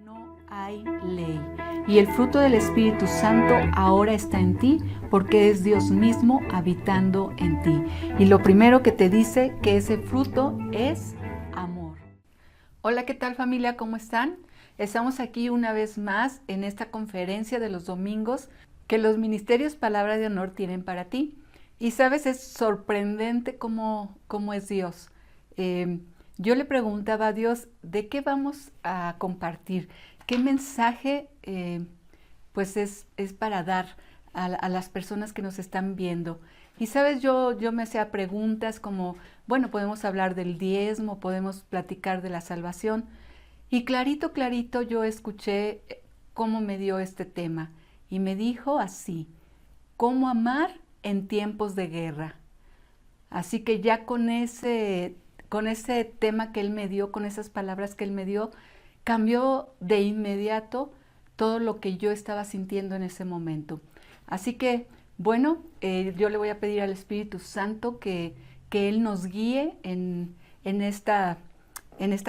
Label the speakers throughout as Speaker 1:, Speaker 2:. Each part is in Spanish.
Speaker 1: no hay ley. Y el fruto del Espíritu Santo ahora está en ti porque es Dios mismo habitando en ti. Y lo primero que te dice que ese fruto es amor. Hola, ¿qué tal familia? ¿Cómo están? Estamos aquí una vez más en esta conferencia de los domingos que los ministerios Palabra de Honor tienen para ti. Y sabes, es sorprendente cómo es Dios. Yo le preguntaba a Dios, ¿de qué vamos a compartir? ¿Qué mensaje pues es para dar a las personas que nos están viendo? Y sabes, yo me hacía preguntas como, bueno, podemos hablar del diezmo, podemos platicar de la salvación. Y clarito yo escuché cómo me dio este tema. Y me dijo así, ¿cómo amar en tiempos de guerra? Así que ya con ese tema que él me dio, con esas palabras que él me dio, cambió de inmediato todo lo que yo estaba sintiendo en ese momento. Así que, bueno, yo le voy a pedir al Espíritu Santo que Él nos guíe en esta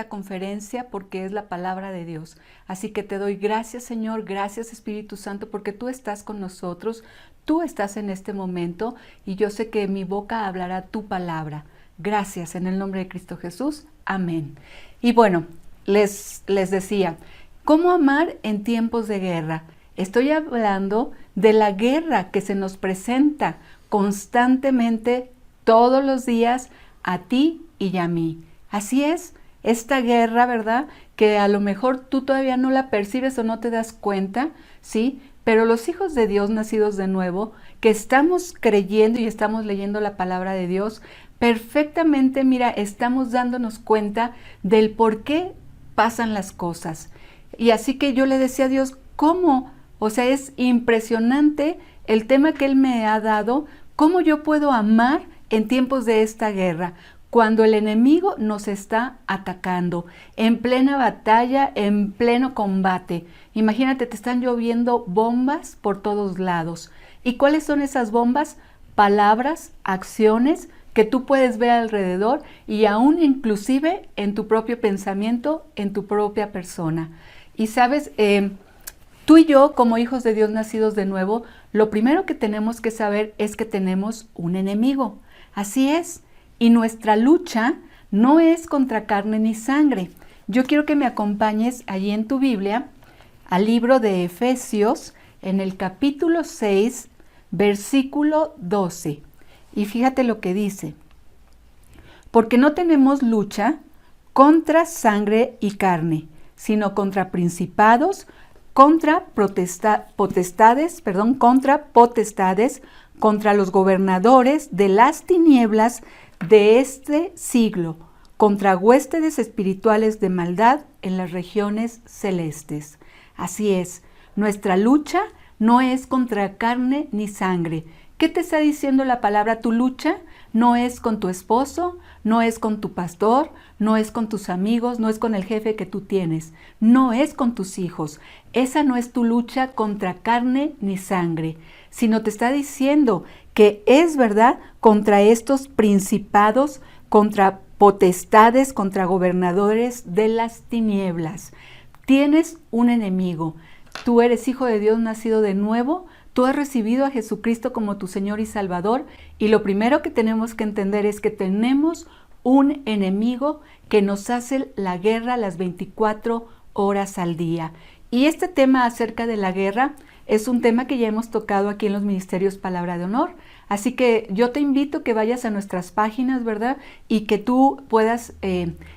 Speaker 1: conferencia porque es la palabra de Dios. Así que te doy gracias, Señor, gracias Espíritu Santo, porque tú estás con nosotros, tú estás en este momento y yo sé que mi boca hablará tu palabra. Gracias en el nombre de Cristo Jesús. Amén. Y bueno, les decía, ¿cómo amar en tiempos de guerra? Estoy hablando de la guerra que se nos presenta constantemente todos los días a ti y a mí. Así es, esta guerra, ¿verdad? Que a lo mejor tú todavía no la percibes o no te das cuenta, ¿sí? Pero los hijos de Dios nacidos de nuevo, que estamos creyendo y estamos leyendo la palabra de Dios, perfectamente, mira, estamos dándonos cuenta del por qué pasan las cosas. Y así que yo le decía a Dios, ¿cómo? O sea, es impresionante el tema que Él me ha dado, cómo yo puedo amar en tiempos de esta guerra, cuando el enemigo nos está atacando, en plena batalla, en pleno combate. Imagínate, te están lloviendo bombas por todos lados. ¿Y cuáles son esas bombas? Palabras, acciones que tú puedes ver alrededor y aún inclusive en tu propio pensamiento, en tu propia persona. Y sabes, tú y yo como hijos de Dios nacidos de nuevo, lo primero que tenemos que saber es que tenemos un enemigo. Así es. Y nuestra lucha no es contra carne ni sangre. Yo quiero que me acompañes allí en tu Biblia al libro de Efesios en el capítulo 6, versículo 12. Y fíjate lo que dice. Porque no tenemos lucha contra sangre y carne, sino contra principados, contra potestades, contra los gobernadores de las tinieblas de este siglo, contra huéspedes espirituales de maldad en las regiones celestes. Así es, nuestra lucha no es contra carne ni sangre. ¿Qué te está diciendo la palabra? Tu lucha no es con tu esposo, no es con tu pastor, no es con tus amigos, no es con el jefe que tú tienes, no es con tus hijos. Esa no es tu lucha contra carne ni sangre, sino te está diciendo que es verdad contra estos principados, contra potestades, contra gobernadores de las tinieblas. Tienes un enemigo. Tú eres hijo de Dios nacido de nuevo. Tú has recibido a Jesucristo como tu Señor y Salvador. Y lo primero que tenemos que entender es que tenemos un enemigo que nos hace la guerra las 24 horas al día. Y este tema acerca de la guerra es un tema que ya hemos tocado aquí en los ministerios Palabra de Honor. Así que yo te invito que vayas a nuestras páginas, ¿verdad? Y que tú puedas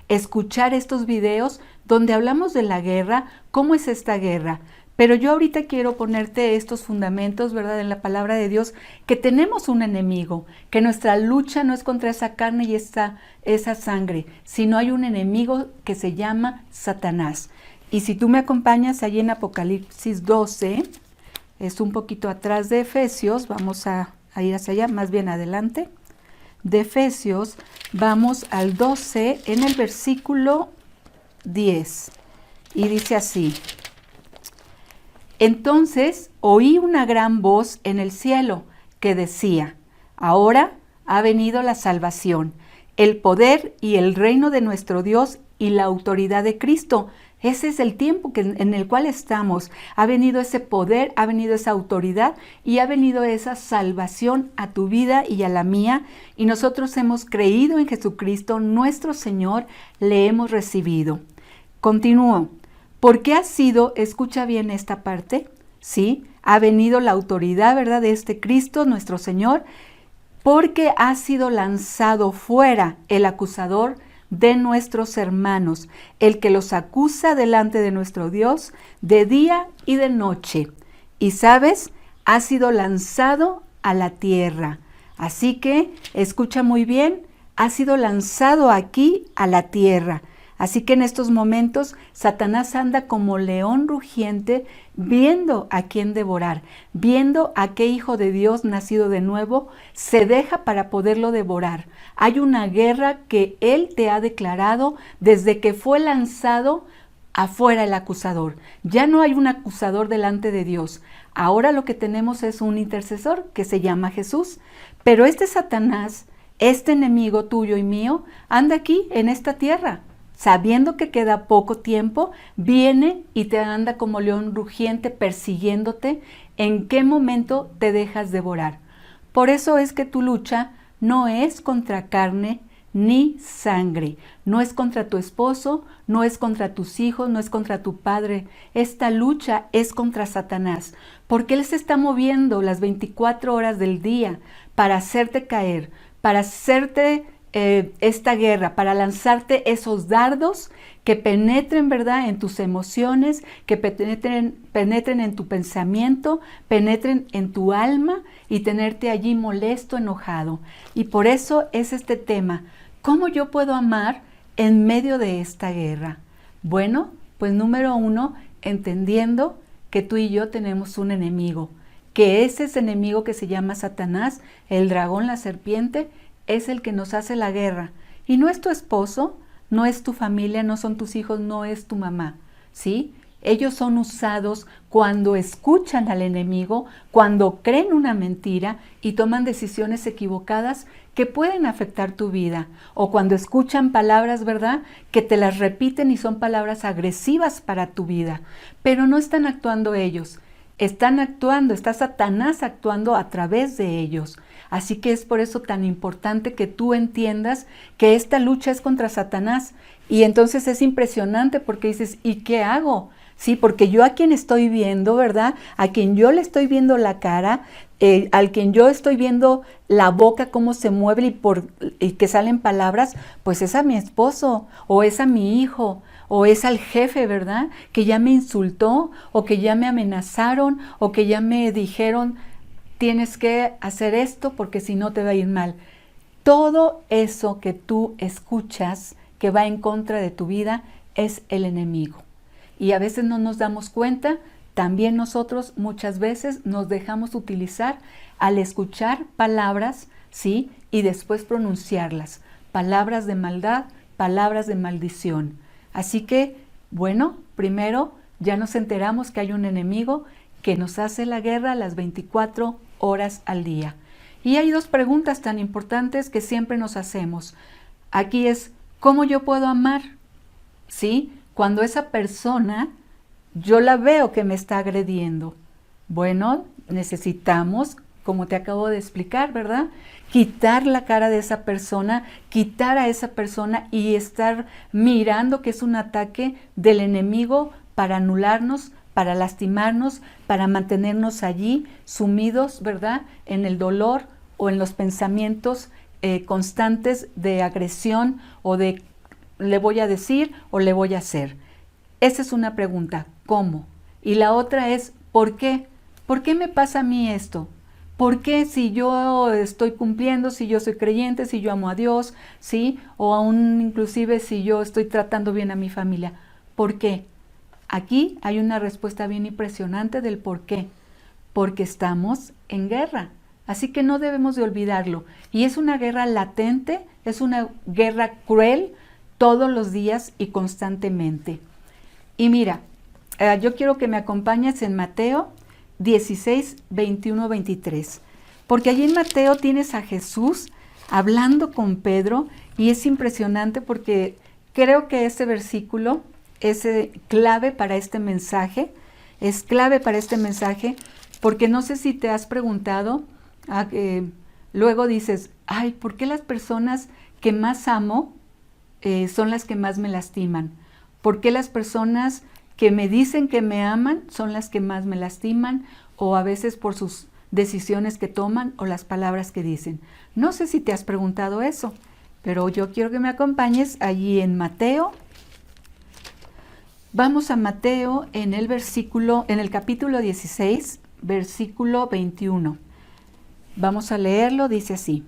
Speaker 1: escuchar estos videos donde hablamos de la guerra, cómo es esta guerra. Pero yo ahorita quiero ponerte estos fundamentos, ¿verdad? En la palabra de Dios, que tenemos un enemigo, que nuestra lucha no es contra esa carne y esa sangre, sino hay un enemigo que se llama Satanás. Y si tú me acompañas allí en Apocalipsis 12, es un poquito atrás de Efesios, vamos a ir hacia allá, más bien adelante. De Efesios, vamos al 12 en el versículo 10. Y dice así. Entonces oí una gran voz en el cielo que decía, ahora ha venido la salvación el poder y el reino de nuestro Dios y la autoridad de Cristo. Ese es el tiempo en el cual estamos. Ha venido ese poder, ha venido esa autoridad y ha venido esa salvación a tu vida y a la mía. Y nosotros hemos creído en Jesucristo, nuestro Señor, le hemos recibido. Continúo. ¿Por qué ha sido, escucha bien esta parte, sí, ha venido la autoridad, ¿verdad?, de este Cristo, nuestro Señor, porque ha sido lanzado fuera el acusador de nuestros hermanos, el que los acusa delante de nuestro Dios de día y de noche. Y sabes, ha sido lanzado a la tierra. Así que, escucha muy bien, ha sido lanzado aquí a la tierra. Así que en estos momentos Satanás anda como león rugiente viendo a quién devorar, viendo a qué hijo de Dios nacido de nuevo se deja para poderlo devorar. Hay una guerra que él te ha declarado desde que fue lanzado afuera el acusador. Ya no hay un acusador delante de Dios. Ahora lo que tenemos es un intercesor que se llama Jesús. Pero este Satanás, este enemigo tuyo y mío, anda aquí en esta tierra. Sabiendo que queda poco tiempo, viene y te anda como león rugiente persiguiéndote. ¿En qué momento te dejas devorar? Por eso es que tu lucha no es contra carne ni sangre, no es contra tu esposo, no es contra tus hijos, no es contra tu padre. Esta lucha es contra Satanás, porque él se está moviendo las 24 horas del día para hacerte caer, para hacerte esta guerra, para lanzarte esos dardos que penetren, ¿verdad?, en tus emociones, que penetren en tu pensamiento, penetren en tu alma y tenerte allí molesto, enojado. Y por eso es este tema, ¿cómo yo puedo amar en medio de esta guerra? Bueno, pues número 1, entendiendo que tú y yo tenemos un enemigo, que ese es enemigo que se llama Satanás, el dragón, la serpiente, es el que nos hace la guerra. Y no es tu esposo, no es tu familia, no son tus hijos, no es tu mamá, ¿sí? Ellos son usados cuando escuchan al enemigo, cuando creen una mentira y toman decisiones equivocadas que pueden afectar tu vida. O cuando escuchan palabras, ¿verdad?, que te las repiten y son palabras agresivas para tu vida. Pero no están actuando ellos. Están actuando, está Satanás actuando a través de ellos. Así que es por eso tan importante que tú entiendas que esta lucha es contra Satanás. Y entonces es impresionante porque dices, ¿y qué hago? Sí, porque yo a quien estoy viendo, ¿verdad?, a quien yo le estoy viendo la cara, al quien yo estoy viendo la boca, cómo se mueve y que salen palabras, pues es a mi esposo o es a mi hijo. O es al jefe, ¿verdad?, que ya me insultó o que ya me amenazaron o que ya me dijeron, tienes que hacer esto porque si no te va a ir mal. Todo eso que tú escuchas que va en contra de tu vida es el enemigo. Y a veces no nos damos cuenta, también nosotros muchas veces nos dejamos utilizar al escuchar palabras, ¿sí?, y después pronunciarlas. Palabras de maldad, palabras de maldición. Así que, bueno, primero ya nos enteramos que hay un enemigo que nos hace la guerra las 24 horas al día. Y hay 2 preguntas tan importantes que siempre nos hacemos. Aquí es, ¿cómo yo puedo amar? ¿Sí? Cuando esa persona, yo la veo que me está agrediendo. Bueno, necesitamos, como te acabo de explicar, ¿verdad?, quitar la cara de esa persona, quitar a esa persona y estar mirando que es un ataque del enemigo para anularnos, para lastimarnos, para mantenernos allí sumidos, ¿verdad?, en el dolor o en los pensamientos constantes de agresión o de le voy a decir o le voy a hacer. Esa es una pregunta, ¿cómo? Y la otra es, ¿por qué? ¿Por qué me pasa a mí esto? ¿Por qué si yo estoy cumpliendo, si yo soy creyente, si yo amo a Dios, ¿sí? O aún inclusive si yo estoy tratando bien a mi familia? ¿Por qué? Aquí hay una respuesta bien impresionante del por qué. Porque estamos en guerra. Así que no debemos de olvidarlo. Y es una guerra latente, es una guerra cruel todos los días y constantemente. Y mira, yo quiero que me acompañes en Mateo 16, 21, 23. Porque allí en Mateo tienes a Jesús hablando con Pedro Y es impresionante porque creo que este versículo es clave para este mensaje. Es clave para este mensaje porque no sé si te has preguntado, luego dices, ay, ¿por qué las personas que más amo son las que más me lastiman? ¿Por qué las personas que me dicen que me aman son las que más me lastiman? O a veces por sus decisiones que toman o las palabras que dicen. No sé si te has preguntado eso, pero yo quiero que me acompañes allí en Mateo. Vamos a Mateo en el capítulo 16, versículo 21. Vamos a leerlo, dice así.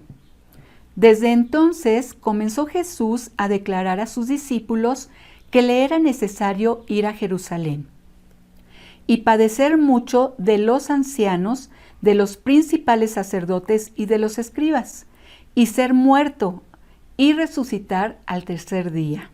Speaker 1: Desde entonces comenzó Jesús a declarar a sus discípulos que le era necesario ir a Jerusalén y padecer mucho de los ancianos, de los principales sacerdotes y de los escribas, y ser muerto y resucitar al tercer día.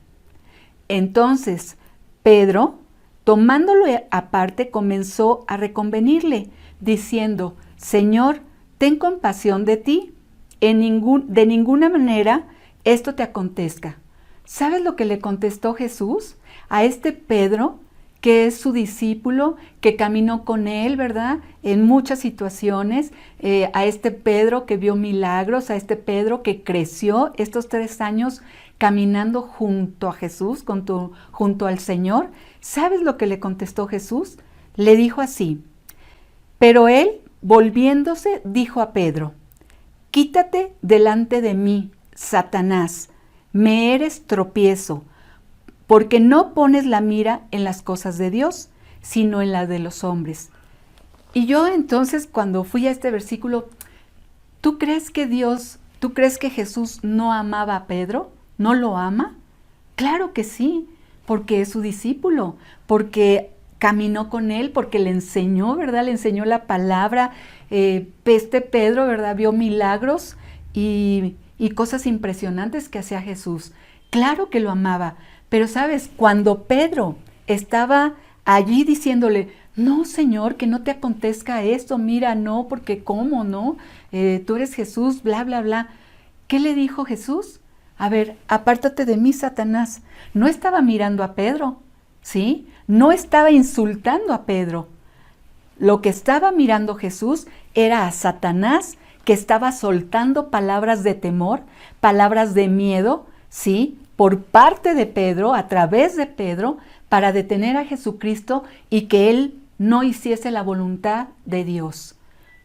Speaker 1: Entonces Pedro, tomándolo aparte, comenzó a reconvenirle, diciendo, Señor, ten compasión de ti, de ninguna manera esto te acontezca. ¿Sabes lo que le contestó Jesús a este Pedro, que es su discípulo, que caminó con él, ¿verdad? En muchas situaciones, a este Pedro que vio milagros, a este Pedro que creció estos 3 años caminando junto a Jesús, junto al Señor. ¿Sabes lo que le contestó Jesús? Le dijo así, pero él, volviéndose, dijo a Pedro, quítate delante de mí, Satanás, me eres tropiezo, porque no pones la mira en las cosas de Dios, sino en las de los hombres. Y yo entonces cuando fui a este versículo, ¿tú crees que Jesús no amaba a Pedro? ¿No lo ama? Claro que sí, porque es su discípulo, porque caminó con él, porque le enseñó, ¿verdad? Le enseñó la palabra. Este Pedro, ¿verdad? Vio milagros y cosas impresionantes que hacía Jesús. Claro que lo amaba, pero sabes, cuando Pedro estaba allí diciéndole, no, Señor, que no te acontezca esto, mira, no, porque ¿cómo, no? Tú eres Jesús, bla, bla, bla. ¿Qué le dijo Jesús? A ver, apártate de mí, Satanás. No estaba mirando a Pedro, ¿sí? No estaba insultando a Pedro. Lo que estaba mirando Jesús era a Satanás, que estaba soltando palabras de temor, palabras de miedo, ¿sí? Por parte de Pedro, a través de Pedro, para detener a Jesucristo y que él no hiciese la voluntad de Dios.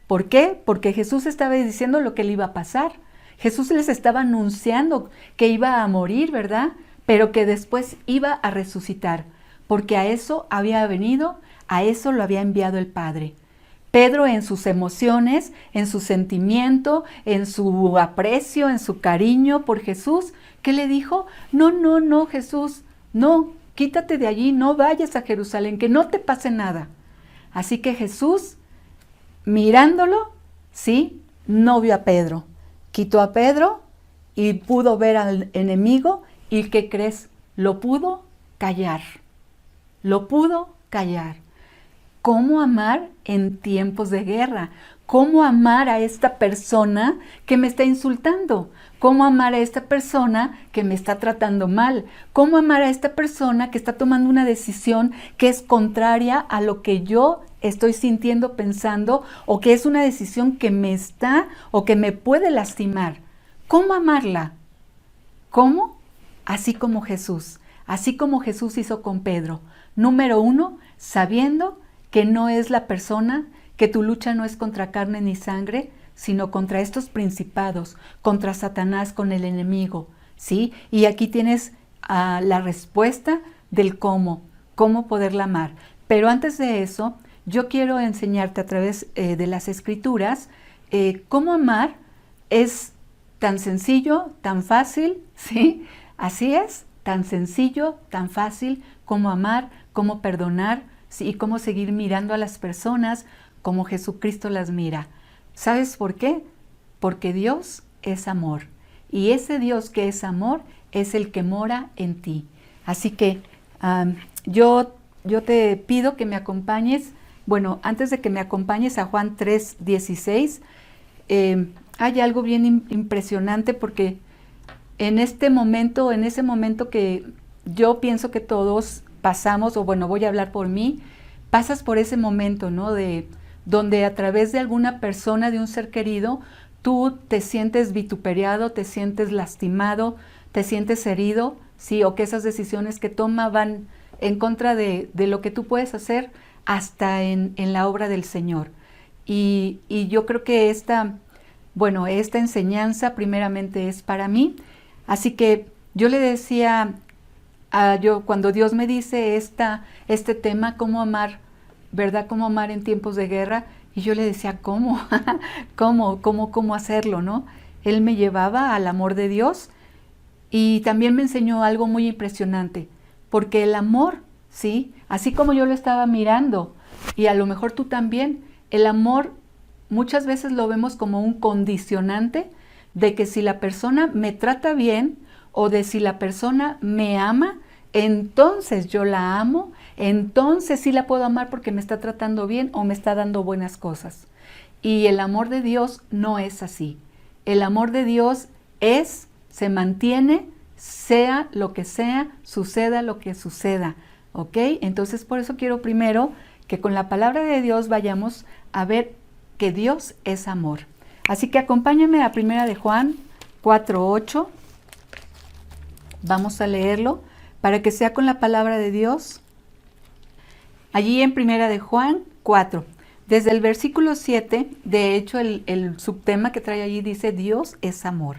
Speaker 1: ¿Por qué? Porque Jesús estaba diciendo lo que le iba a pasar. Jesús les estaba anunciando que iba a morir, ¿verdad? Pero que después iba a resucitar, porque a eso había venido, a eso lo había enviado el Padre. Pedro, en sus emociones, en su sentimiento, en su aprecio, en su cariño por Jesús, ¿qué le dijo? No, no, no, Jesús, no, quítate de allí, no vayas a Jerusalén, que no te pase nada. Así que Jesús, mirándolo, sí, no vio a Pedro. Quitó a Pedro y pudo ver al enemigo y ¿qué crees? Lo pudo callar. Lo pudo callar. ¿Cómo amar en tiempos de guerra? ¿Cómo amar a esta persona que me está insultando? ¿Cómo amar a esta persona que me está tratando mal? ¿Cómo amar a esta persona que está tomando una decisión que es contraria a lo que yo estoy sintiendo, pensando, o que es una decisión que me está o que me puede lastimar? ¿Cómo amarla? ¿Cómo? Así como Jesús hizo con Pedro. Número 1, sabiendo que no es la persona, que tu lucha no es contra carne ni sangre, sino contra estos principados, contra Satanás, con el enemigo, ¿sí? Y aquí tienes la respuesta del cómo poderla amar. Pero antes de eso, yo quiero enseñarte a través de las Escrituras cómo amar es tan sencillo, tan fácil, ¿sí? Así es, tan sencillo, tan fácil como amar, como perdonar, ¿sí? Y cómo seguir mirando a las personas como Jesucristo las mira. ¿Sabes por qué? Porque Dios es amor. Y ese Dios que es amor es el que mora en ti. Así que yo te pido que me acompañes. Bueno, antes de que me acompañes a Juan 3:16, hay algo bien impresionante porque en este momento, en ese momento que yo pienso que todos pasamos, o bueno, voy a hablar por mí, pasas por ese momento, ¿no? De donde a través de alguna persona, de un ser querido, tú te sientes vituperiado, te sientes lastimado, te sientes herido, ¿sí? O que esas decisiones que toma van en contra de lo que tú puedes hacer hasta en la obra del Señor. Y yo creo que esta enseñanza primeramente es para mí. Así que yo le decía, cuando Dios me dice este tema, cómo amar, ¿verdad? Cómo amar en tiempos de guerra. Y yo le decía, ¿cómo? ¿Cómo hacerlo, no? Él me llevaba al amor de Dios y también me enseñó algo muy impresionante. Porque el amor, ¿sí? Así como yo lo estaba mirando, y a lo mejor tú también, el amor muchas veces lo vemos como un condicionante de que si la persona me trata bien o de si la persona me ama, entonces yo la amo, entonces sí la puedo amar porque me está tratando bien o me está dando buenas cosas. Y el amor de Dios no es así. El amor de Dios se mantiene, sea lo que sea, suceda lo que suceda, ¿ok? Entonces por eso quiero primero que con la palabra de Dios vayamos a ver que Dios es amor. Así que acompáñame a 1 de Juan 4:8. Vamos a leerlo para que sea con la palabra de Dios. Allí en 1 de Juan 4, desde el versículo 7, de hecho el subtema que trae allí dice Dios es amor.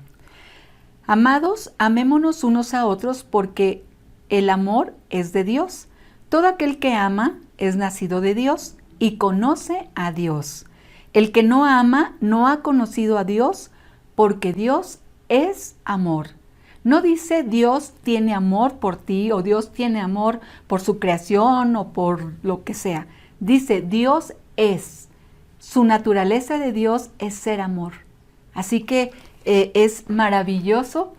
Speaker 1: Amados, amémonos unos a otros porque el amor es de Dios. Todo aquel que ama es nacido de Dios y conoce a Dios. El que no ama no ha conocido a Dios porque Dios es amor. No dice Dios tiene amor por ti o Dios tiene amor por su creación o por lo que sea. Dice Dios es. Su naturaleza de Dios es ser amor. Así que es maravilloso.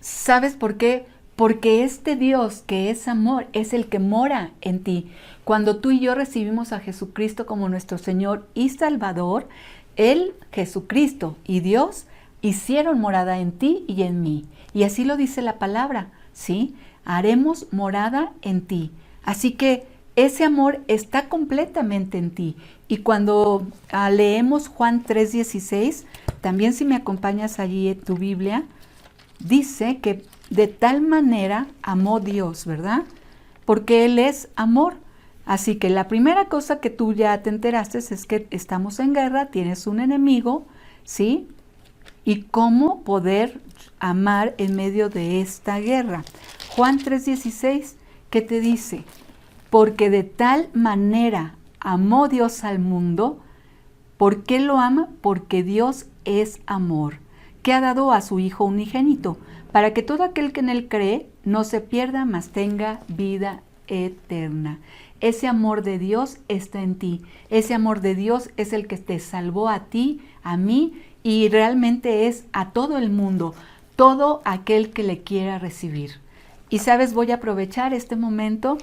Speaker 1: ¿Sabes por qué? Porque este Dios que es amor es el que mora en ti. Cuando tú y yo recibimos a Jesucristo como nuestro Señor y Salvador, Él, Jesucristo y Dios hicieron morada en ti y en mí. Y así lo dice la palabra, ¿sí? Haremos morada en ti. Así que ese amor está completamente en ti. Y cuando leemos Juan 3:16, también si me acompañas allí en tu Biblia, dice que de tal manera amó Dios, ¿verdad? Porque Él es amor. Así que la primera cosa que tú ya te enteraste es que estamos en guerra, tienes un enemigo, ¿sí? Y cómo poder amar en medio de esta guerra. Juan 3:16, ¿qué te dice? Porque de tal manera amó Dios al mundo. ¿Por qué lo ama? Porque Dios es amor, que ha dado a su Hijo unigénito, para que todo aquel que en Él cree no se pierda, mas tenga vida eterna. Ese amor de Dios está en ti. Ese amor de Dios es el que te salvó a ti, a mí, y realmente es a todo el mundo, todo aquel que le quiera recibir. Y sabes, voy a aprovechar este momento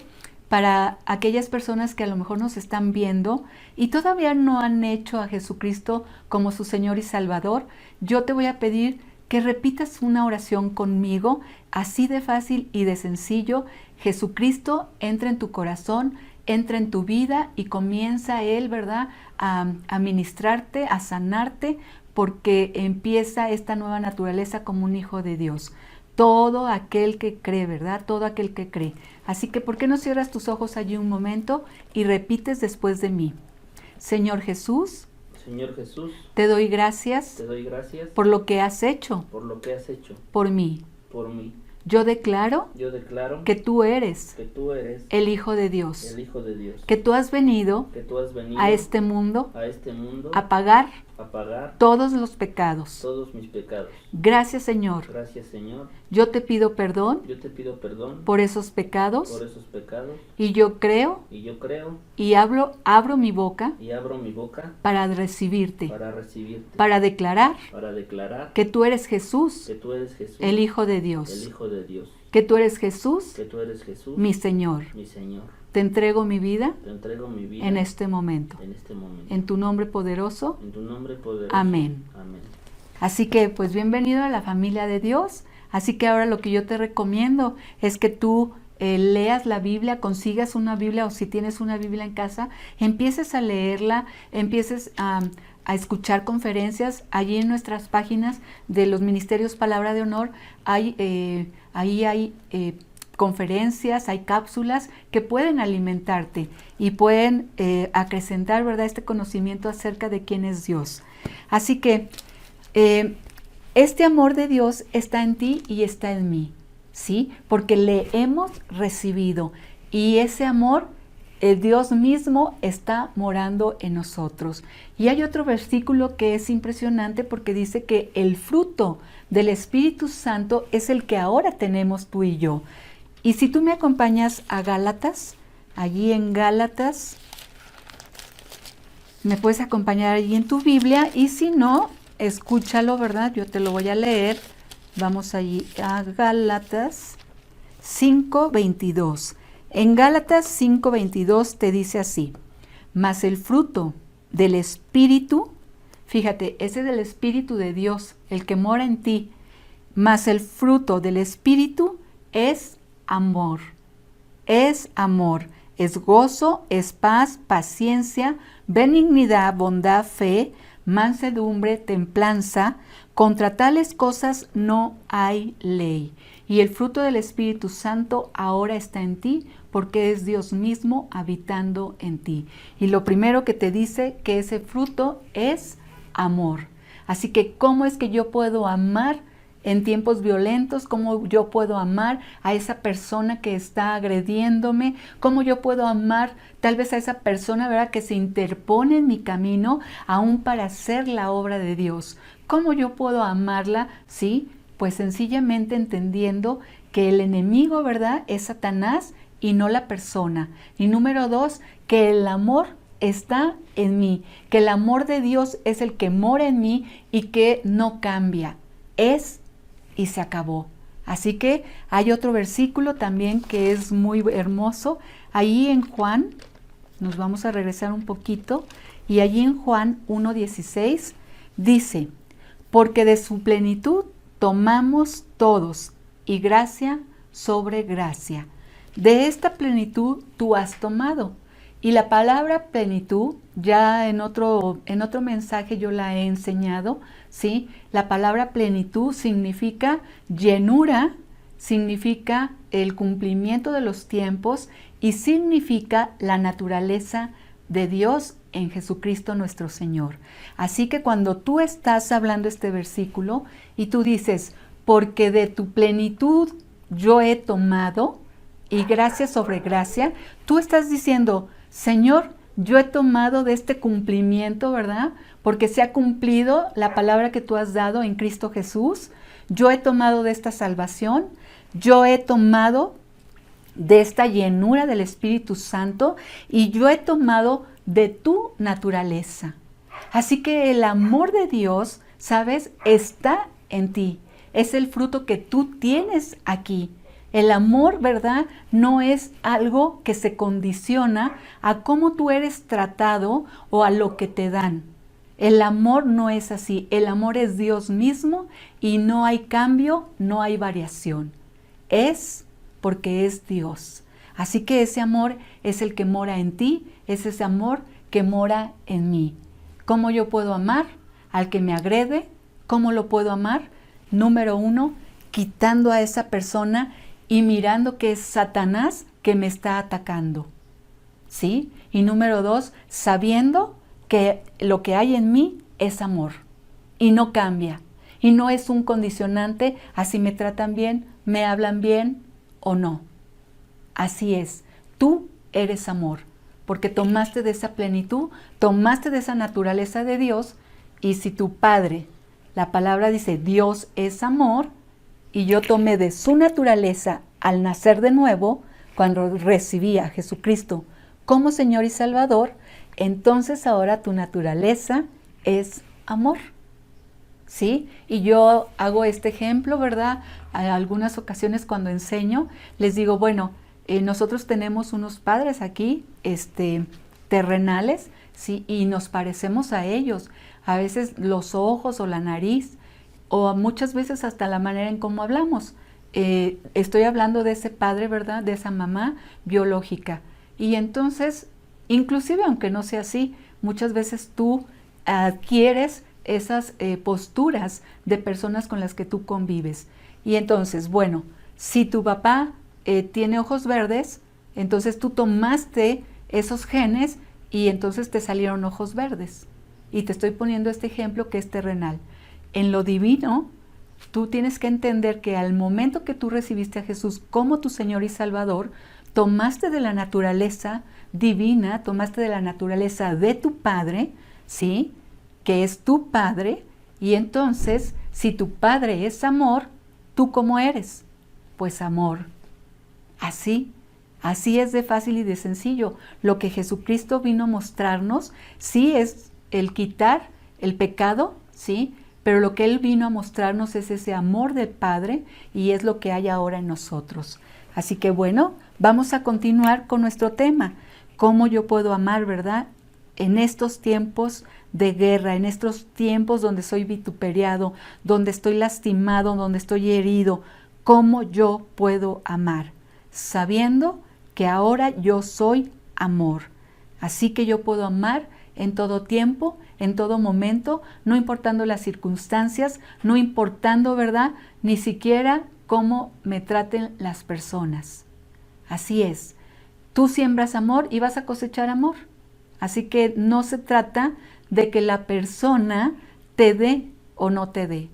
Speaker 1: para aquellas personas que a lo mejor nos están viendo y todavía no han hecho a Jesucristo como su Señor y Salvador. Yo te voy a pedir que repitas una oración conmigo, así de fácil y de sencillo. Jesucristo entra en tu corazón, entra en tu vida y comienza Él, ¿verdad?, a ministrarte, a sanarte, porque empieza esta nueva naturaleza como un hijo de Dios. Todo aquel que cree, ¿verdad? Todo aquel que cree. Así que, ¿por qué no cierras tus ojos allí un momento y repites después de mí? Señor Jesús, te doy gracias por lo que has hecho por mí. Yo declaro que tú eres el Hijo de Dios, que tú has venido a este mundo a pagar todos los pecados. Gracias, Señor. Yo te pido perdón por esos pecados y yo creo y abro mi boca para recibirte, para declarar que tú eres Jesús, el Hijo de Dios, que tú eres Jesús, mi Señor. Te entrego mi vida en este momento. En tu nombre poderoso. Amén. Así que pues bienvenido a la familia de Dios. Así que ahora lo que yo te recomiendo es que tú leas la Biblia, consigas una Biblia, o si tienes una Biblia en casa, empieces a leerla, empieces a escuchar conferencias. Allí en nuestras páginas de los Ministerios Palabra de Honor ahí hay conferencias, hay cápsulas que pueden alimentarte y pueden acrecentar, ¿verdad?, este conocimiento acerca de quién es Dios. Así que este amor de Dios está en ti y está en mí, ¿sí? Porque le hemos recibido y ese amor, el Dios mismo está morando en nosotros. Y hay otro versículo que es impresionante porque dice que el fruto del Espíritu Santo es el que ahora tenemos tú y yo. Y si tú me acompañas a Gálatas, allí en Gálatas, me puedes acompañar allí en tu Biblia, y si no, escúchalo, ¿verdad? Yo te lo voy a leer. Vamos allí a Gálatas 5:22. En Gálatas 5:22 te dice así: mas el fruto del Espíritu, fíjate, ese es el Espíritu de Dios, el que mora en ti, mas el fruto del Espíritu es amor, es gozo, es paz, paciencia, benignidad, bondad, fe, mansedumbre, templanza. Contra tales cosas no hay ley. Y el fruto del Espíritu Santo ahora está en ti, porque es Dios mismo habitando en ti. Y lo primero que te dice que ese fruto es amor. Así que, ¿cómo es que yo puedo amar en tiempos violentos? ¿Cómo yo puedo amar a esa persona que está agrediéndome? ¿Cómo yo puedo amar tal vez a esa persona, ¿verdad?, que se interpone en mi camino aún para hacer la obra de Dios? ¿Cómo yo puedo amarla? Sí, pues sencillamente entendiendo que el enemigo, ¿verdad?, es Satanás y no la persona. Y número 2, que el amor está en mí, que el amor de Dios es el que mora en mí y que no cambia. Es y se acabó. Así que hay otro versículo también que es muy hermoso. Ahí en Juan, nos vamos a regresar un poquito, y allí en Juan 1:16 dice: porque de su plenitud tomamos todos, y gracia sobre gracia. De esta plenitud tú has tomado. Y la palabra plenitud, ya en otro mensaje yo la he enseñado, ¿sí? La palabra plenitud significa llenura, significa el cumplimiento de los tiempos y significa la naturaleza de Dios en Jesucristo nuestro Señor. Así que cuando tú estás hablando este versículo y tú dices: porque de tu plenitud yo he tomado, y gracia sobre gracia, tú estás diciendo: Señor, yo he tomado de este cumplimiento, ¿verdad? Porque se ha cumplido la palabra que tú has dado en Cristo Jesús. Yo he tomado de esta salvación, yo he tomado de esta llenura del Espíritu Santo, y yo he tomado de tu naturaleza. Así que el amor de Dios, ¿sabes?, está en ti. Es el fruto que tú tienes aquí. El amor, ¿verdad?, no es algo que se condiciona a cómo tú eres tratado o a lo que te dan. El amor no es así. El amor es Dios mismo y no hay cambio, no hay variación. Es porque es Dios. Así que ese amor es el que mora en ti, es ese amor que mora en mí. ¿Cómo yo puedo amar al que me agrede? ¿Cómo lo puedo amar? Número 1, quitando a esa persona y mirando que es Satanás que me está atacando, ¿sí? Y número 2, sabiendo que lo que hay en mí es amor y no cambia. Y no es un condicionante a si me tratan bien, me hablan bien o no. Así es, tú eres amor, porque tomaste de esa plenitud, tomaste de esa naturaleza de Dios. Y si tu Padre, la palabra dice Dios es amor, y yo tomé de su naturaleza al nacer de nuevo, cuando recibí a Jesucristo como Señor y Salvador, entonces ahora tu naturaleza es amor, ¿sí? Y yo hago este ejemplo, ¿verdad? A algunas ocasiones cuando enseño, les digo, bueno, nosotros tenemos unos padres aquí, terrenales, ¿sí? Y nos parecemos a ellos. A veces los ojos o la nariz, o muchas veces hasta la manera en cómo hablamos. Estoy hablando de ese padre, ¿verdad? De esa mamá biológica. Y entonces, inclusive aunque no sea así, muchas veces tú adquieres esas posturas de personas con las que tú convives. Y entonces, bueno, si tu papá tiene ojos verdes, entonces tú tomaste esos genes y entonces te salieron ojos verdes. Y te estoy poniendo este ejemplo que es terrenal. En lo divino, tú tienes que entender que al momento que tú recibiste a Jesús como tu Señor y Salvador, tomaste de la naturaleza divina, tomaste de la naturaleza de tu Padre, ¿sí? Que es tu Padre, y entonces, si tu Padre es amor, ¿tú cómo eres? Pues amor. Así es de fácil y de sencillo. Lo que Jesucristo vino a mostrarnos, sí es el quitar el pecado, ¿sí? Pero lo que Él vino a mostrarnos es ese amor del Padre y es lo que hay ahora en nosotros. Así que bueno, vamos a continuar con nuestro tema. ¿Cómo yo puedo amar, verdad? En estos tiempos de guerra, en estos tiempos donde soy vituperiado, donde estoy lastimado, donde estoy herido. ¿Cómo yo puedo amar? Sabiendo que ahora yo soy amor. Así que yo puedo amar en todo tiempo, en todo momento, no importando las circunstancias, no importando, ¿verdad?, ni siquiera cómo me traten las personas. Así es. Tú siembras amor y vas a cosechar amor. Así que no se trata de que la persona te dé o no te dé.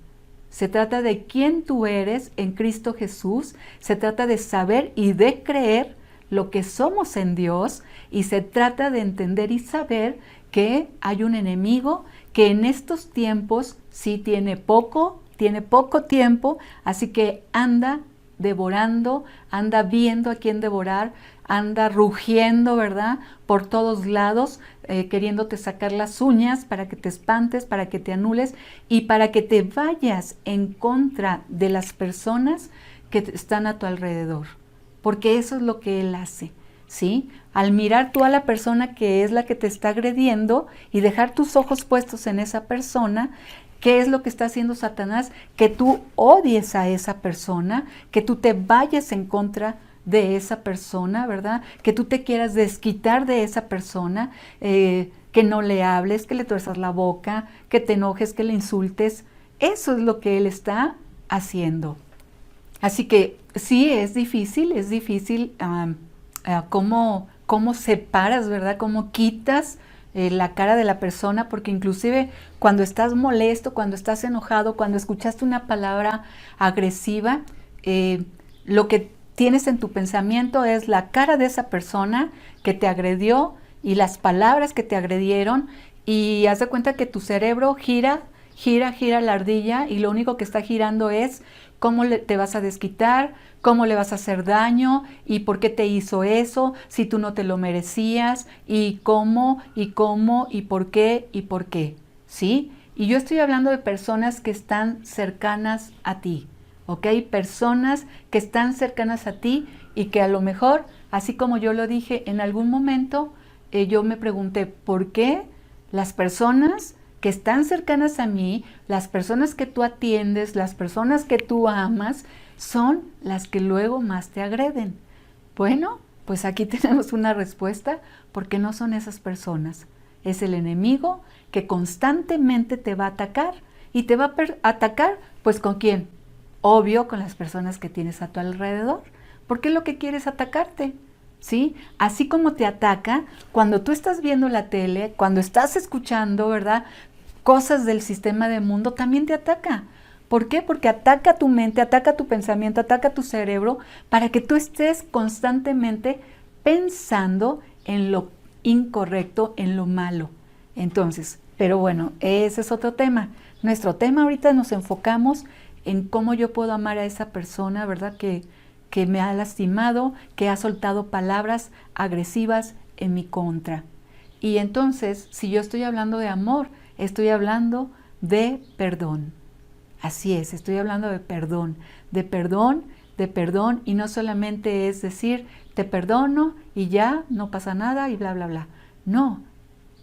Speaker 1: Se trata de quién tú eres en Cristo Jesús. Se trata de saber y de creer lo que somos en Dios. Y se trata de entender y saber que hay un enemigo que en estos tiempos sí tiene poco tiempo, así que anda devorando, anda viendo a quién devorar, anda rugiendo, ¿verdad?, por todos lados, queriéndote sacar las uñas para que te espantes, para que te anules y para que te vayas en contra de las personas que están a tu alrededor, porque eso es lo que él hace, ¿sí? Al mirar tú a la persona que es la que te está agrediendo y dejar tus ojos puestos en esa persona, ¿qué es lo que está haciendo Satanás? Que tú odies a esa persona, que tú te vayas en contra de esa persona, ¿verdad? Que tú te quieras desquitar de esa persona, que no le hables, que le tuerzas la boca, que te enojes, que le insultes. Eso es lo que él está haciendo. Así que sí, es difícil cómo separas, ¿verdad? Cómo quitas la cara de la persona, porque inclusive cuando estás molesto, cuando estás enojado, cuando escuchaste una palabra agresiva, lo que tienes en tu pensamiento es la cara de esa persona que te agredió y las palabras que te agredieron, y haz de cuenta que tu cerebro gira la ardilla y lo único que está girando es cómo te vas a desquitar, cómo le vas a hacer daño y por qué te hizo eso, si tú no te lo merecías y cómo y por qué, ¿sí? Y yo estoy hablando de personas que están cercanas a ti, ¿ok? Personas que están cercanas a ti y que a lo mejor, así como yo lo dije en algún momento, yo me pregunté, ¿por qué las personas que están cercanas a mí, las personas que tú atiendes, las personas que tú amas, son las que luego más te agreden? Bueno, pues aquí tenemos una respuesta, porque no son esas personas. Es el enemigo que constantemente te va a atacar. ¿Y te va a atacar? Pues ¿con quién? Obvio, con las personas que tienes a tu alrededor. Porque lo que quiere es atacarte, ¿sí? Así como te ataca cuando tú estás viendo la tele, cuando estás escuchando, ¿verdad?, cosas del sistema del mundo, también te ataca. ¿Por qué? Porque ataca tu mente, ataca tu pensamiento, ataca tu cerebro, para que tú estés constantemente pensando en lo incorrecto, en lo malo. Entonces, pero bueno, ese es otro tema. Nuestro tema ahorita nos enfocamos en cómo yo puedo amar a esa persona, ¿verdad?, que me ha lastimado, que ha soltado palabras agresivas en mi contra. Y entonces, si yo estoy hablando de amor, estoy hablando de perdón. Así es, estoy hablando de perdón, y no solamente es decir, te perdono y ya, no pasa nada y bla, bla, bla. No,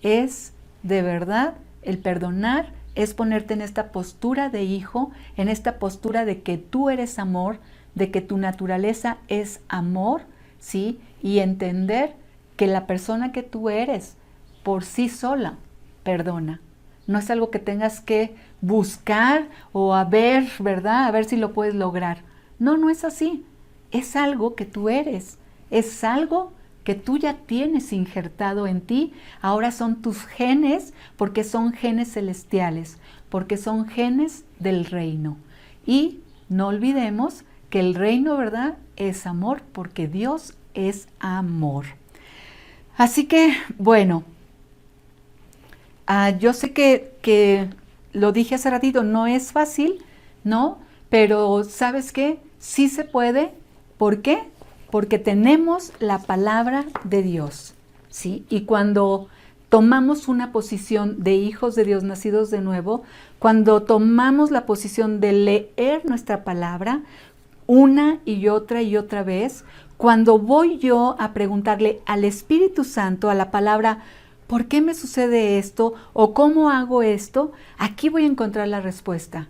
Speaker 1: es de verdad el perdonar es ponerte en esta postura de hijo, en esta postura de que tú eres amor, de que tu naturaleza es amor, ¿sí? Y entender que la persona que tú eres por sí sola perdona. No es algo que tengas que buscar o a ver, ¿verdad? A ver si lo puedes lograr. No, no es así. Es algo que tú eres. Es algo que tú ya tienes injertado en ti. Ahora son tus genes, porque son genes celestiales, porque son genes del reino. Y no olvidemos que el reino, ¿verdad?, es amor, porque Dios es amor. Así que, bueno, yo sé que lo dije hace ratito, no es fácil, ¿no? Pero ¿sabes qué? Sí se puede. ¿Por qué? Porque tenemos la palabra de Dios, ¿sí? Y cuando tomamos una posición de hijos de Dios nacidos de nuevo, cuando tomamos la posición de leer nuestra palabra una y otra vez, cuando voy yo a preguntarle al Espíritu Santo, a la palabra, ¿por qué me sucede esto? ¿O cómo hago esto? Aquí voy a encontrar la respuesta.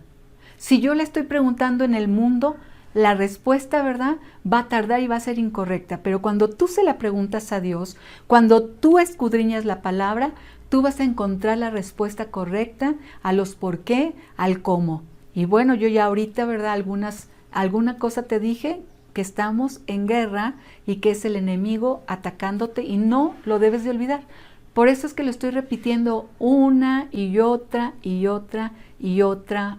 Speaker 1: Si yo le estoy preguntando en el mundo, la respuesta, ¿verdad?, va a tardar y va a ser incorrecta. Pero cuando tú se la preguntas a Dios, cuando tú escudriñas la palabra, tú vas a encontrar la respuesta correcta a los por qué, al cómo. Y bueno, yo ya ahorita, ¿verdad?, alguna cosa te dije, que estamos en guerra y que es el enemigo atacándote y no lo debes de olvidar. Por eso es que lo estoy repitiendo una y otra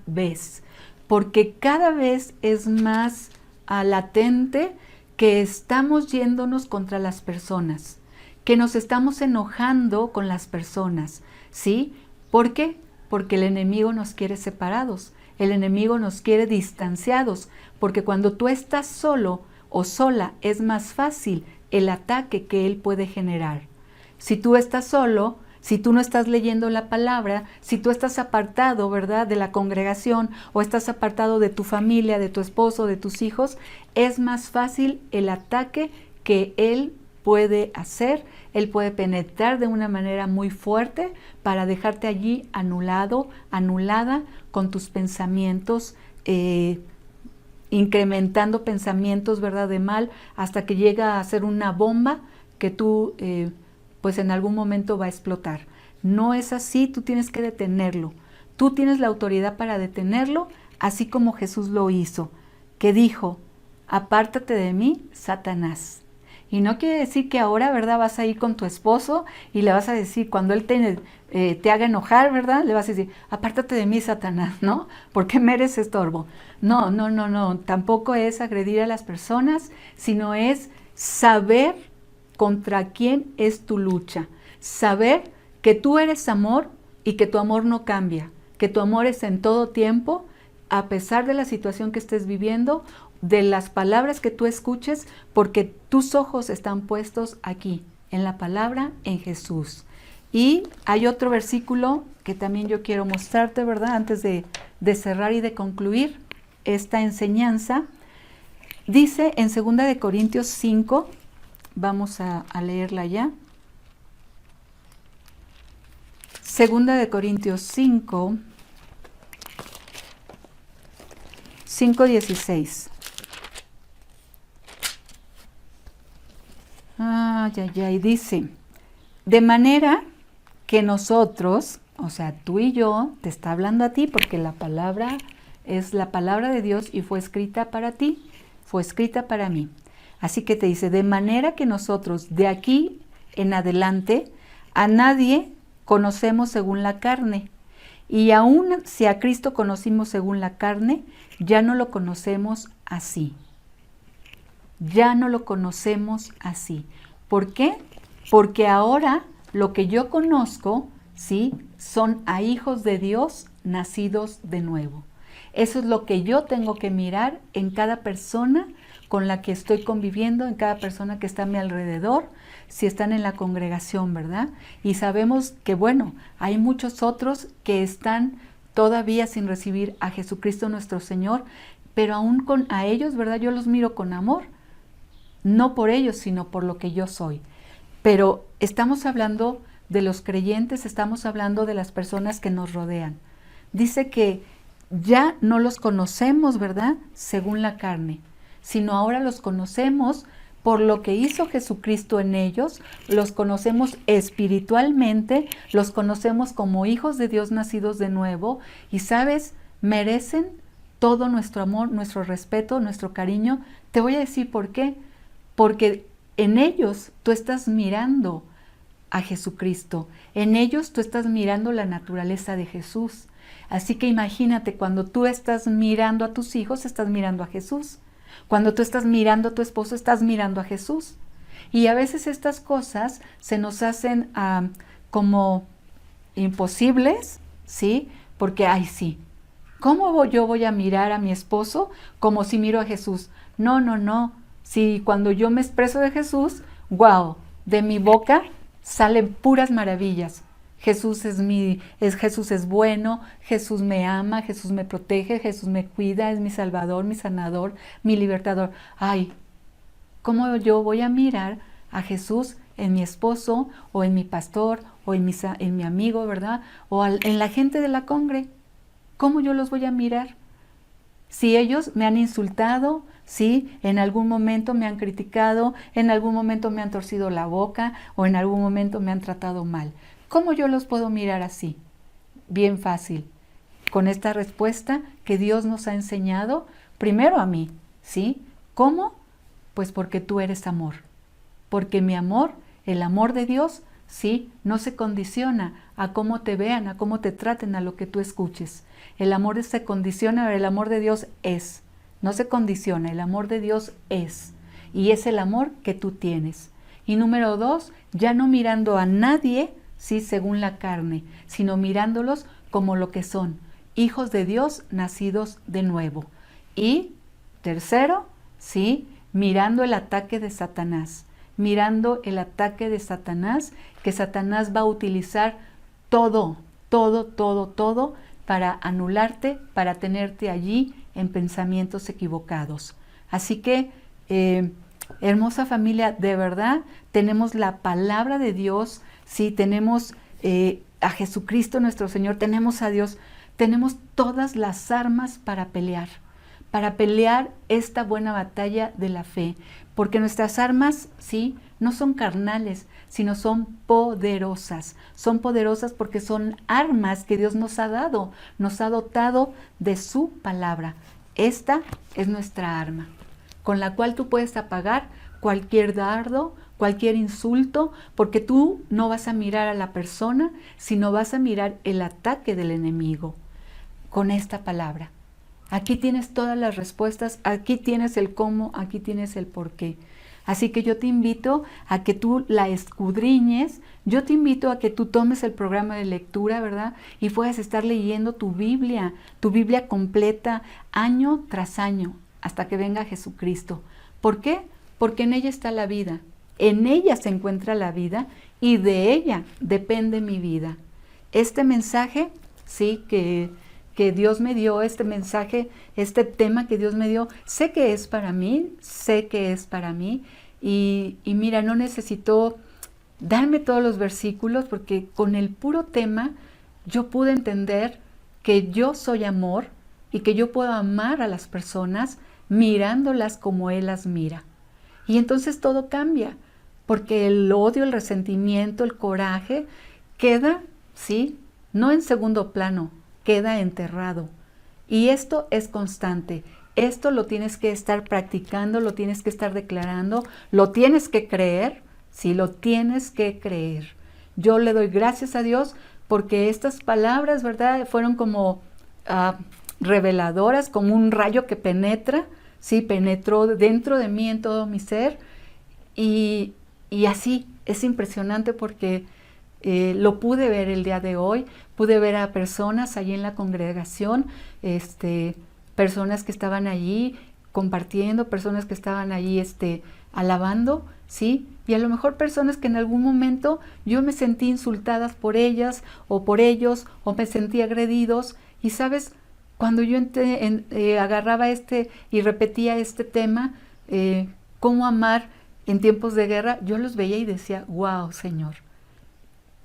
Speaker 1: vez, porque cada vez es más latente que estamos yéndonos contra las personas, que nos estamos enojando con las personas, ¿sí? ¿Por qué? Porque el enemigo nos quiere separados, el enemigo nos quiere distanciados, porque cuando tú estás solo o sola es más fácil el ataque que él puede generar. Si tú estás solo, si tú no estás leyendo la palabra, si tú estás apartado, ¿verdad?, de la congregación o estás apartado de tu familia, de tu esposo, de tus hijos, es más fácil el ataque que él puede hacer. Él puede penetrar de una manera muy fuerte para dejarte allí anulado, anulada con tus pensamientos, incrementando pensamientos, ¿verdad?, de mal, hasta que llega a ser una bomba que tú pues en algún momento va a explotar. No es así, tú tienes que detenerlo. Tú tienes la autoridad para detenerlo, así como Jesús lo hizo, que dijo, apártate de mí, Satanás. Y no quiere decir que ahora, ¿verdad?, vas a ir con tu esposo y le vas a decir, cuando él te haga enojar, ¿verdad?, le vas a decir, apártate de mí, Satanás, ¿no? Porque me eres estorbo. No, tampoco es agredir a las personas, sino es saber contra quién es tu lucha, saber que tú eres amor y que tu amor no cambia, que tu amor es en todo tiempo, a pesar de la situación que estés viviendo, de las palabras que tú escuches, porque tus ojos están puestos aquí, en la palabra, en Jesús. Y hay otro versículo que también yo quiero mostrarte, ¿verdad?, antes de cerrar y de concluir esta enseñanza. Dice en 2 Corintios 5, vamos a leerla ya. 2 Corintios 5, 5:16. Y dice, de manera que nosotros, o sea, tú y yo, te está hablando a ti porque la palabra es la palabra de Dios y fue escrita para ti, fue escrita para mí. Así que te dice, de manera que nosotros de aquí en adelante a nadie conocemos según la carne. Y aún si a Cristo conocimos según la carne, ya no lo conocemos así. Ya no lo conocemos así. ¿Por qué? Porque ahora lo que yo conozco, ¿sí?, son a hijos de Dios nacidos de nuevo. Eso es lo que yo tengo que mirar en cada persona con la que estoy conviviendo, en cada persona que está a mi alrededor, si están en la congregación, ¿verdad? Y sabemos que, bueno, hay muchos otros que están todavía sin recibir a Jesucristo nuestro Señor, pero aún a ellos, ¿verdad?, yo los miro con amor, no por ellos, sino por lo que yo soy. Pero estamos hablando de los creyentes, estamos hablando de las personas que nos rodean. dice que ya no los conocemos, ¿verdad? Según la carne, sino ahora los conocemos por lo que hizo Jesucristo en ellos, los conocemos espiritualmente, los conocemos como hijos de Dios nacidos de nuevo y, ¿sabes? Merecen todo nuestro amor, nuestro respeto, nuestro cariño. Te voy a decir por qué. Porque en ellos tú estás mirando a Jesucristo, en ellos tú estás mirando la naturaleza de Jesús. Así que imagínate, cuando tú estás mirando a tus hijos, estás mirando a Jesús. Cuando tú estás mirando a tu esposo, estás mirando a Jesús. Y a veces estas cosas se nos hacen como imposibles, ¿sí? Porque, ay, sí, ¿cómo yo voy a mirar a mi esposo como si miro a Jesús? No, no, no. Si cuando yo me expreso de Jesús, wow, de mi boca salen puras maravillas. Jesús es bueno, Jesús me ama, Jesús me protege, Jesús me cuida, es mi salvador, mi sanador, mi libertador. Ay, ¿cómo yo voy a mirar a Jesús en mi esposo o en mi pastor o en mi amigo, ¿verdad? O en la gente de la congre. ¿Cómo yo los voy a mirar? Si ellos me han insultado, si en algún momento me han criticado, en algún momento me han torcido la boca o en algún momento me han tratado mal. ¿Cómo yo los puedo mirar así? Bien fácil, con esta respuesta que Dios nos ha enseñado, primero a mí, ¿sí? ¿Cómo? Pues porque tú eres amor. Porque mi amor, el amor de Dios, sí, no se condiciona a cómo te vean, a cómo te traten, a lo que tú escuches. El amor se condiciona, el amor de Dios es. No se condiciona, el amor de Dios es. Y es el amor que tú tienes. Y número 2, ya no mirando a nadie, sí, según la carne, sino mirándolos como lo que son, hijos de Dios nacidos de nuevo. Y tercero, sí, mirando el ataque de Satanás. Mirando el ataque de Satanás, que Satanás va a utilizar todo para anularte, para tenerte allí en pensamientos equivocados. Así que, hermosa familia, de verdad, tenemos la palabra de Dios, sí, tenemos a Jesucristo nuestro Señor, tenemos a Dios, tenemos todas las armas para pelear esta buena batalla de la fe, porque nuestras armas, sí, no son carnales, sino son poderosas. Son poderosas porque son armas que Dios nos ha dado, nos ha dotado de su palabra. Esta es nuestra arma, con la cual tú puedes apagar cualquier dardo, cualquier insulto, porque tú no vas a mirar a la persona, sino vas a mirar el ataque del enemigo con esta palabra. Aquí tienes todas las respuestas, aquí tienes el cómo, aquí tienes el por qué. Así que yo te invito a que tú la escudriñes, yo te invito a que tú tomes el programa de lectura, ¿verdad? Y puedas estar leyendo tu Biblia completa, año tras año, hasta que venga Jesucristo. ¿Por qué? Porque en ella está la vida, en ella se encuentra la vida y de ella depende mi vida. Este mensaje, sí, que Dios me dio, este mensaje, este tema que Dios me dio, sé que es para mí y mira, no necesito darme todos los versículos porque con el puro tema yo pude entender que yo soy amor y que yo puedo amar a las personas mirándolas como Él las mira. Y entonces todo cambia, porque el odio, el resentimiento, el coraje queda, ¿sí? No en segundo plano, queda enterrado. Y esto es constante. Esto lo tienes que estar practicando, lo tienes que estar declarando, lo tienes que creer, sí, lo tienes que creer. Yo le doy gracias a Dios porque estas palabras, ¿verdad?, fueron como reveladoras, como un rayo que penetra, sí, penetró dentro de mí, en todo mi ser. Y así, es impresionante porque lo pude ver el día de hoy, pude ver a personas allí en la congregación, personas que estaban allí compartiendo, personas que estaban allí alabando, ¿sí? Y a lo mejor personas que en algún momento yo me sentí insultadas por ellas o por ellos, o me sentí agredidos. Y sabes, cuando yo agarraba y repetía este tema, cómo amar en tiempos de guerra, yo los veía y decía, wow, Señor.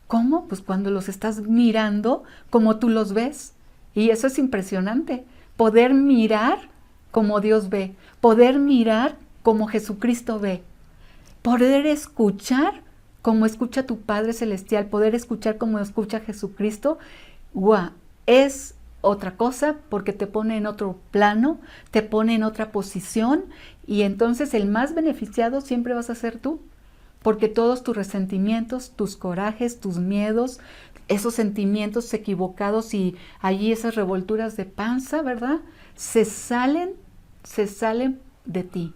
Speaker 1: ¿Cómo? Pues cuando los estás mirando como tú los ves. Y eso es impresionante, poder mirar como Dios ve, poder mirar como Jesucristo ve, poder escuchar como escucha tu Padre Celestial, poder escuchar como escucha Jesucristo. ¡Guau! Es otra cosa porque te pone en otro plano, te pone en otra posición, y entonces el más beneficiado siempre vas a ser tú, porque todos tus resentimientos, tus corajes, tus miedos, esos sentimientos equivocados y allí esas revolturas de panza, ¿verdad? Se salen de ti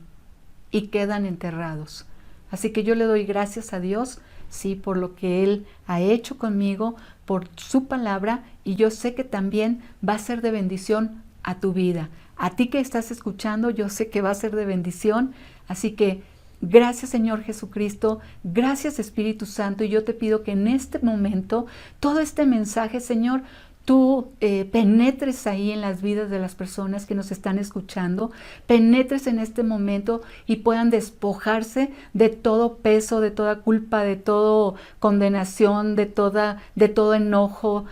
Speaker 1: y quedan enterrados. Así que yo le doy gracias a Dios, sí, por lo que Él ha hecho conmigo, por su palabra, y yo sé que también va a ser de bendición a tu vida. A ti que estás escuchando, yo sé que va a ser de bendición. Así que gracias, Señor Jesucristo, gracias, Espíritu Santo, y yo te pido que en este momento, todo este mensaje, Señor, tú penetres ahí en las vidas de las personas que nos están escuchando, penetres en este momento y puedan despojarse de todo peso, de toda culpa, de toda condenación, de todo enojo,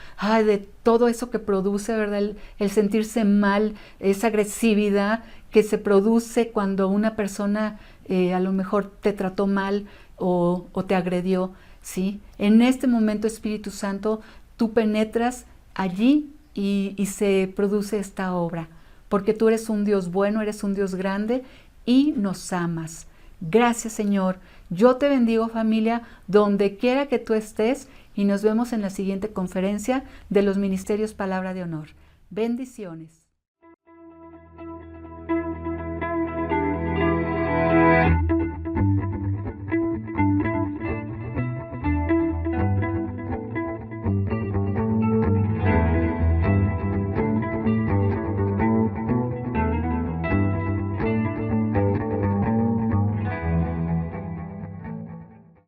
Speaker 1: de todo eso que produce, ¿verdad? El sentirse mal, esa agresividad que se produce cuando una persona a lo mejor te trató mal o te agredió, ¿sí? En este momento, Espíritu Santo, tú penetras allí y se produce esta obra, porque tú eres un Dios bueno, eres un Dios grande y nos amas. Gracias, Señor. Yo te bendigo, familia, donde quiera que tú estés, y nos vemos en la siguiente conferencia de los Ministerios Palabra de Honor. Bendiciones.